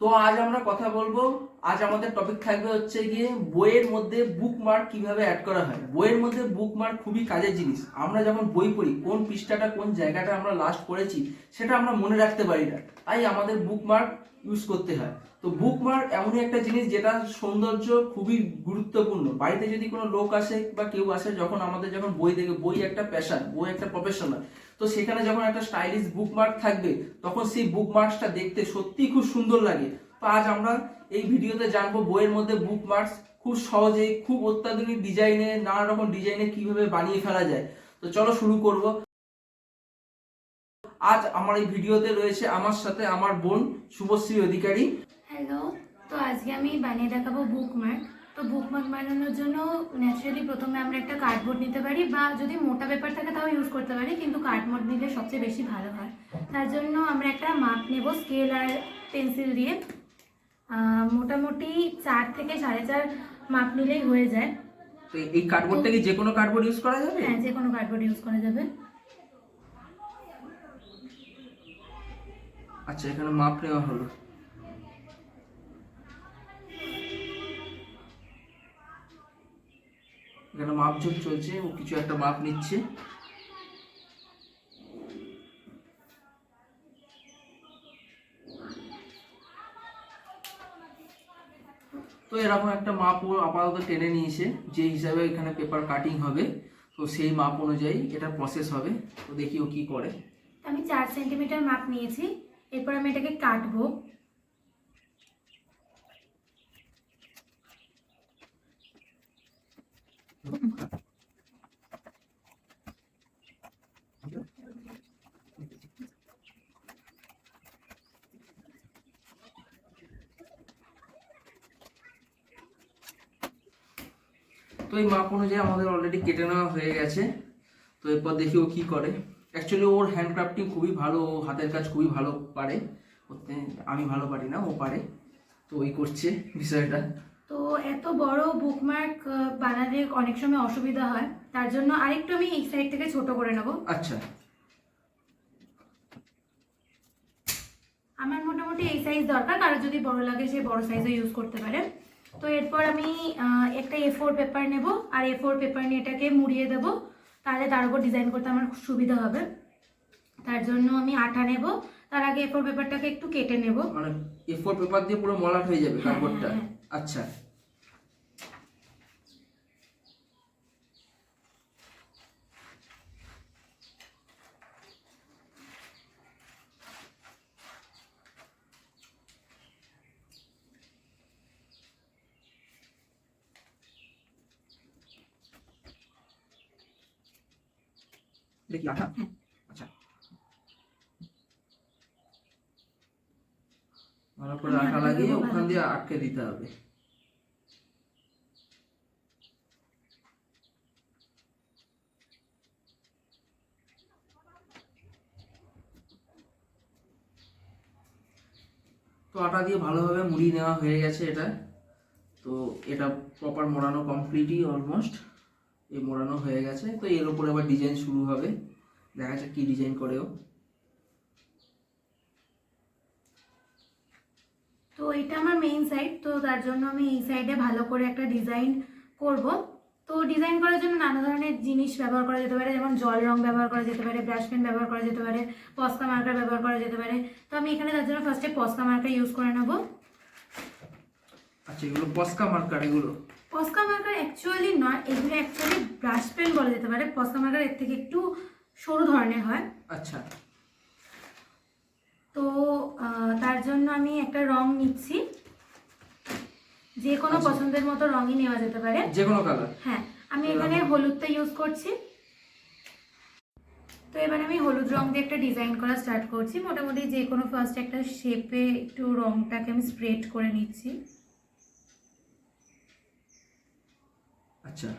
তো আজ আমরা কথা বলবো, আজ আমাদের টপিক থাকবে হচ্ছে গিয়ে বইয়ের মধ্যে বুকমার্ক কিভাবে অ্যাড করা হয়। বইয়ের মধ্যে বুকমার্ক খুবই কাজের জিনিস। আমরা যখন বই পড়ি কোন পৃষ্ঠাটা কোন জায়গাটা আমরা লাস্ট পড়েছি সেটা আমরা মনে রাখতে পারি না, তাই আমাদের বুকমার্ক ইউজ করতে হয়। তো বুকমার্ক এমনই একটা জিনিস যেটা সৌন্দর্য খুবই গুরুত্বপূর্ণ। বাড়িতে যদি কোনো লোক আসে বা কেউ আসে, যখন বই দেখে, বই একটা প্যাশন, বই একটা প্রফেশনাল, তো সেখানে যখন একটা স্টাইলিশ বুকমার্ক থাকবে তখন সেই বুকমার্কসটা দেখতে সত্যি খুব সুন্দর লাগে। তো আজ আমরা এই ভিডিওতে জানবো বইয়ের মধ্যে বুকমার্কস খুব সহজে, খুব অত্যাধুনিক ডিজাইনে, নানা রকম ডিজাইনে কিভাবে বানিয়ে ফেলা যায়। তো চলো শুরু করব। আজ আমার এই ভিডিওতে রয়েছে আমার সাথে আমার বোন শুভশ্রী অধিকারী। হ্যালো। তো আজকে আমি বানিয়ে দেখাবো বুকমার্ক। তো বুকমার্ক বানানোর জন্য ন্যাচারালি প্রথমে আমরা একটা কার্ডবোর্ড নিতে পারি, বা যদি মোটা পেপার থাকে তাও ইউজ করতে পারি, কিন্তু কার্ডবোর্ড নিলে সবচেয়ে বেশি ভালো হয়। তার জন্য আমরা একটা মাপ নেব স্কেল আর পেন্সিল দিয়ে। মোটামুটি 4 থেকে 4.5 মাপ নিলেই হয়ে যায়। তো এই কার্ডবোর্ডটা কি যে কোনো কার্ডবোর্ড ইউজ করা যাবে? হ্যাঁ, যে কোনো কার্ডবোর্ড ইউজ করা যাবে। আচ্ছা, এখানে মাপ নেওয়া হলো। এখানে মাপঝোপ চলছে, ও কিছু একটা মাপ নিচ্ছে। তো এরকম একটা মাপ ও আপাতত টেনে নিয়েছে, যে হিসাবে এখানে পেপার কাটিং হবে, তো সেই মাপ অনুযায়ী এটা প্রসেস হবে। তো দেখি ও কি করে। আমি 4 সেন্টিমিটার মাপ নিয়েছি। এরপর আমি এটাকে কাটবো। তো এই মাপ অনুযায়ী আমাদের অলরেডি কেটে নেওয়া হয়ে গেছে। তো এরপর দেখি ও কি করে। অ্যাকচুয়ালি ওর হ্যান্ডক্রাফটিং খুবই ভালো, ও হাতের কাজ খুবই ভালো পারে করতে। আমি ভালো পারি না, ও পারে। তো ওই করছে বিষয়টা। তো এত বড় বুকমার্ক বানাতে অনেক সময় অসুবিধা হয়, তার জন্য আরেকটু আমি এই সাইড থেকে ছোট করে নেব। আচ্ছা, আমার মোটামুটি এই সাইজ দরকার, কারো যদি বড় লাগে সে বড় সাইজও ইউজ করতে পারে। তো এরপর আমি একটা A4 পেপার নেব, আর A4 পেপার নিয়ে এটাকে মুড়িয়ে দেব, তাহলে তার উপর ডিজাইন করতে আমার খুব সুবিধা হবে। তার জন্য আমি আঠা নেব। তার আগে A4 পেপারটাকে একটু কেটে নেব। মানে A4 পেপার দিয়ে পুরো মলাট হয়ে যাবে হ্যাঁ, কার্ডবোর্ডটা? হ্যাঁ, হ্যাঁ। আচ্ছা, দেখি আঠা। আচ্ছা, ভালো করে আঠা লাগিয়ে ওখান দিয়ে আটকে দিতে হবে। তো আটা দিয়ে ভালোভাবে মুড়িয়ে নেওয়া হয়ে গেছে এটা। তো এটা প্রপার মোড়ানো কমপ্লিটই অলমোস্ট। এই মোড়ানো হয়ে গেছে। তো এর উপরে আবার ডিজাইন শুরু হবে, দেখা যাক কি ডিজাইন করেও। তো এটা আমার মেইন সাইড, তো তার জন্য আমি এই সাইডে ভালো করে একটা ডিজাইন করব। তো ডিজাইন করার জন্য নানা ধরনের জিনিস ব্যবহার করা যেতে পারে, যেমন জল রং ব্যবহার করা যেতে পারে, ব্রাশ পেন ব্যবহার করা যেতে পারে, পস্কা মার্কার ব্যবহার করা যেতে পারে। তো আমি এখানে তার জন্য ফার্স্টে পস্কা মার্কার ইউজ করে নেব। আচ্ছা, এগুলো পস্কা মার্কার? এগুলো পস্কা মার্কার অ্যাকচুয়ালি নয়, এগুলো অ্যাকচুয়ালি ব্রাশ পেন বলা যেতে পারে। পস্কা মার্কার এর থেকে একটু সরু ধরনের হয়। আচ্ছা, তো তার জন্য আমি একটা রং নিচ্ছি। যে কোনো পছন্দের মতো রঙই নেওয়া যেতে পারে, যে কোনো কালার। হ্যাঁ, আমি এখানে হলুদটা ইউজ করছি। তো এবার আমি হলুদ রং দিয়ে একটা ডিজাইন করা স্টার্ট করছি। মোটামুটি যে কোনো ফার্স্ট একটা শেপে একটু রংটাকে আমি স্প্রেড করে নিচ্ছি। আচ্ছা,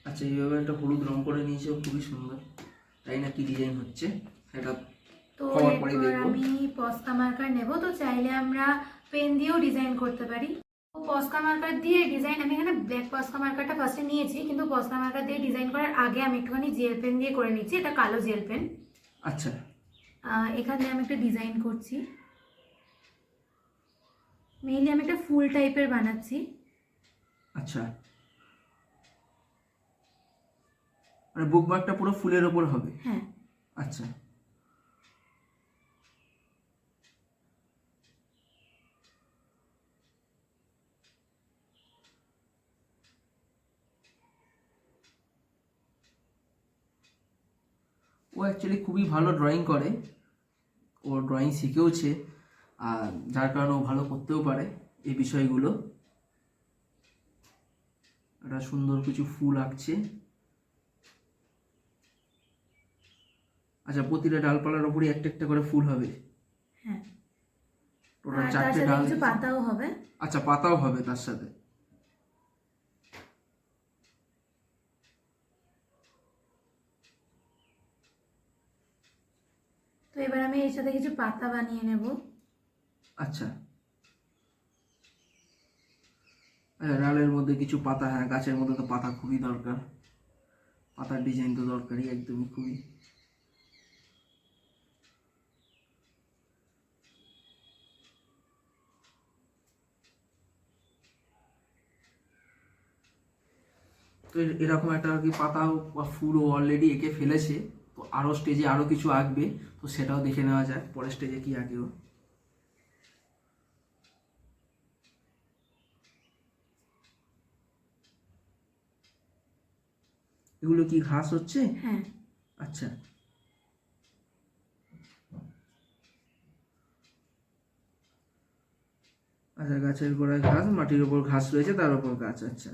আচ্ছা, এইভাবে একটা হলুদ রং করে নিয়েছে, খুবই সুন্দর। তাই না কি ডিজাইন হচ্ছে সেটা তো কভার করে এরপর দেখবো। আমি পস্কা মার্কার নেব, তো চাইলে আমরা পেন দিয়েও ডিজাইন করতে পারি। পস্কা মার্কার দিয়ে ডিজাইন, আমি এখানে ব্ল্যাক পস্কা মার্কারটা ফার্স্টে নিয়েছি, কিন্তু পস্কা মার্কার দিয়ে ডিজাইন করার আগে আমি একটুখানি জেল পেন দিয়ে করে নিচ্ছি, এটা কালো জেল পেন। আচ্ছা এখানে আমি একটা ডিজাইন করছি, মেইনলি আমি একটা ফুল টাইপের বানাচ্ছি। আচ্ছা, মানে বুকমার্কটা পুরো ফুলের ওপর হবে? হ্যাঁ। আচ্ছা ও অ্যাকচুয়ালি খুবই ভালো ড্রয়িং করে, ও ড্রয়িং শিখেওছে, আর যার কারণে ও ভালো করতেও পারে এই বিষয়গুলো। একটা সুন্দর কিছু ফুল আঁকছে। আচ্ছা, প্রতিটা ডালপালার উপরে একটা একটা করে ফুল হবে? হ্যাঁ, টোটাল আর তার 4টে সাথে ডাল। কিছু পাতাও হবে। আচ্ছা, পাতাও হবে তার সাথে। তো এবার আমি এর সাথে কিছু পাতা বানিয়ে নেব। আচ্ছা আচ্ছা, ডালের মধ্যে কিছু পাতা, হ্যাঁ গাছের মধ্যে তো পাতা খুবই দরকার, পাতার ডিজাইন তো দরকারই একদমই খুবই। তো এরকম একটা আর কি পাতা বা ফুলও অলরেডি এঁকে ফেলেছে, তো আরও স্টেজে আরও কিছু আঁকবে, তো সেটাও দেখে নেওয়া যায় পরের স্টেজে কি আঁকেও। এগুলো কি ঘাস হচ্ছে? হ্যাঁ। আচ্ছা আচ্ছা, গাছের গোড়ায় ঘাস, মাটির উপর ঘাস রয়েছে, তার উপর গাছ। আচ্ছা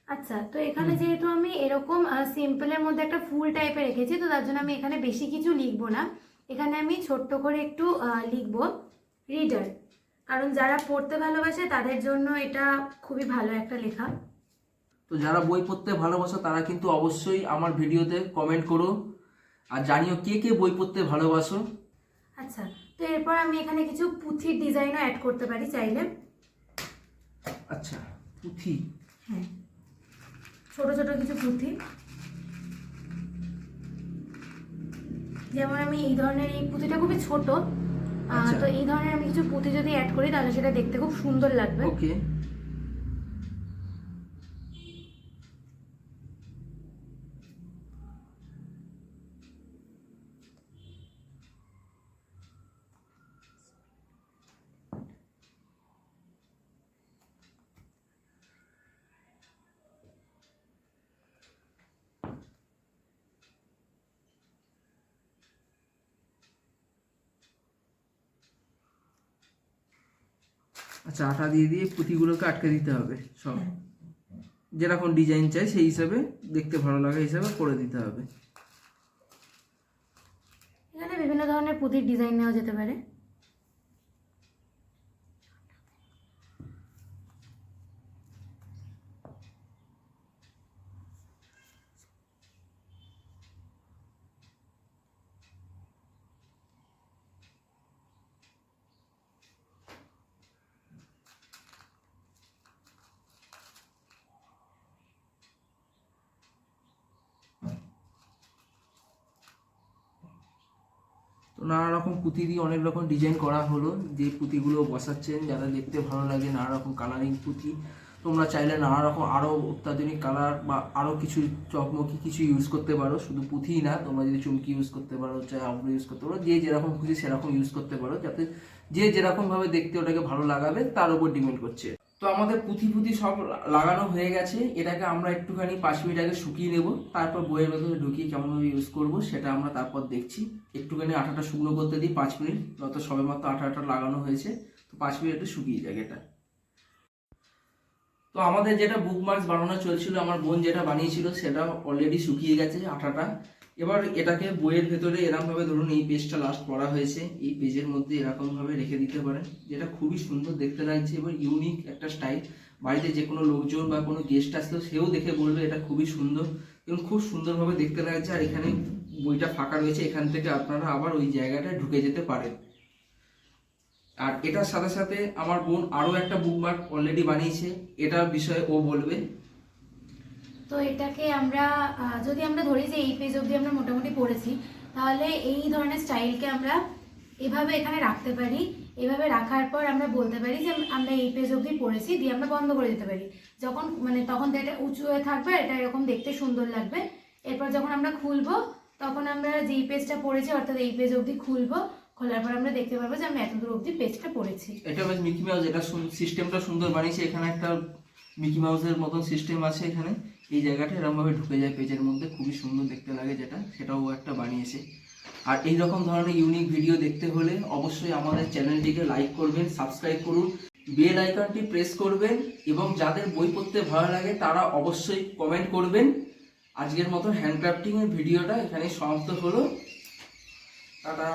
আচ্ছা, তো এখানে যেহেতু আমি এরকম সিম্পলের মধ্যে একটা ফুল টাইপের রেখেছি, তো তার জন্য আমি এখানে বেশি কিছু লিখবো না। এখানে আমি ছোট্ট করে একটু লিখবো রিডার, কারণ যারা পড়তে ভালোবাসে তাদের জন্য এটা খুবই ভালো একটা লেখা। তো যারা বই পড়তে ভালোবাসো তারা কিন্তু অবশ্যই আমার ভিডিওতে কমেন্ট করো, আর জানিও কে কে বই পড়তে ভালোবাসো। আচ্ছা, তো এরপর আমি এখানে কিছু পুঁথির ডিজাইনও অ্যাড করতে পারি চাইলে। আচ্ছা, পুঁথি। হ্যাঁ, ছোট ছোট কিছু পুঁথি, যেমন আমি এই ধরনের, এই পুঁথিটা খুবই ছোট, আচ্ছা। তো এই ধরনের আমি কিছু পুঁথি যদি অ্যাড করি তাহলে সেটা দেখতে খুব সুন্দর লাগবে। ওকে, আচ্ছা, আঠা দিয়ে দিয়ে পুঁথিগুলোকে আটকে দিতে হবে সব, হ্যাঁ। যেরকম ডিজাইন চাই সেই হিসাবে, দেখতে ভালো লাগে হিসাবে করে দিতে হবে। এখানে বিভিন্ন ধরনের পুঁথির ডিজাইন নেওয়া যেতে পারে। তো নানা রকম পুঁতি দিয়ে অনেক রকম ডিজাইন করা হলো, যে পুঁতিগুলো বসাচ্ছেন যারা দেখতে ভালো লাগে, নানা রকম কালারিং পুঁতি। তোমরা চাইলে নানা রকম আরও অত্যাধুনিক কালার বা আরও কিছু চকমকি কিছু ইউজ করতে পারো, শুধু পুঁথিই না, তোমরা যদি চুমকি ইউজ করতে পারো, চাই আউটডোর ইউজ করতে পারো, যে যেরকম খুশি সেরকম ইউজ করতে পারো, যাতে যে যেরকমভাবে দেখতে ওটাকে ভালো লাগাবে তার উপর ডিপেন্ড করছে। তো আমাদের পুঁথি সব লাগানো হয়ে গেছে, এটাকে আমরা একটুখানি 5 মিনিট আগে শুকিয়ে নেব, তারপর বইয়ের ভেতরে ঢুকিয়ে কেমনভাবে ইউজ করব সেটা আমরা তারপর দেখছি। একটুখানি আঠাটা শুকনো করতে দিই 5 মিনিট, যত সবেমাত্র আঠাটা লাগানো হয়েছে, তো 5 মিনিট একটু শুকিয়ে যাক এটা। তো আমাদের যেটা বুকমার্কস বানানো চলছিল, আমার বোন যেটা বানিয়েছিল সেটা অলরেডি শুকিয়ে গেছে আঠাটা। এবার এটাকে বইয়ের ভেতরে এরকমভাবে, ধরুন এই পেজটা লাস্ট পড়া হয়েছে, এই পেজের মধ্যে এরকমভাবে রেখে দিতে পারেন, যেটা খুবই সুন্দর দেখতে লাগছে এবং ইউনিক একটা স্টাইল। বাড়িতে যে কোনো লোকজন বা কোনো গেস্ট আসলেও সেও দেখে বলবে এটা খুবই সুন্দর এবং খুব সুন্দরভাবে দেখতে লাগছে। আর এখানে বইটা ফাঁকা রয়েছে, এখান থেকে আপনারা আবার ওই জায়গাটায় ঢুকে যেতে পারেন। আর এটার সাথে সাথে আমার বোন আরও একটা বুকমার্ক অলরেডি বানিয়েছে, এটার বিষয়ে ও বলবে। তো এটাকে আমরা যদি আমরা ধরি যে এই পেজ অবধি আমরা মোটামুটি পড়েছি, তাহলে এই ধরনের স্টাইলকে আমরা এভাবে এখানে রাখতে পারি। এভাবে রাখার পর আমরা বলতে পারি যে আমরা এই পেজ অবধি পড়েছি, দিয়ে আমরা বন্ধ করে দিতে পারি। যখন তখন তো এটা উঁচু হয়ে থাকবে, এটা এরকম দেখতে সুন্দর লাগবে। এরপর যখন আমরা খুলবো তখন আমরা যেই পেজটা পড়েছি অর্থাৎ এই পেজ অবধি খুলবো, খোলার পর আমরা দেখতে পারবো যে আমরা এতদূর অবধি পেজটা পড়েছি। এটা বেশ মিকি মাউস, এটা সিস্টেমটা সুন্দর বানিয়েছে। এখানে একটা মিকি মাউসের মতন সিস্টেম আছে, এখানে এই জায়গাটা এরকমভাবে ঢুকে যায় পেজের মধ্যে, খুবই সুন্দর দেখতে লাগে, যেটা সেটাও একটা বানিয়েছে। আর এই রকম ধরনের ইউনিক ভিডিও দেখতে হলে অবশ্যই আমাদের চ্যানেলটিকে লাইক করবেন, সাবস্ক্রাইব করুন, বেল আইকনটি প্রেস করবেন, এবং যাদের বই পড়তে ভালো লাগে তারা অবশ্যই কমেন্ট করবেন। আজকের মতো হ্যান্ডক্রাফটিং এর ভিডিওটা এখানে সমাপ্ত হলো। টাটা।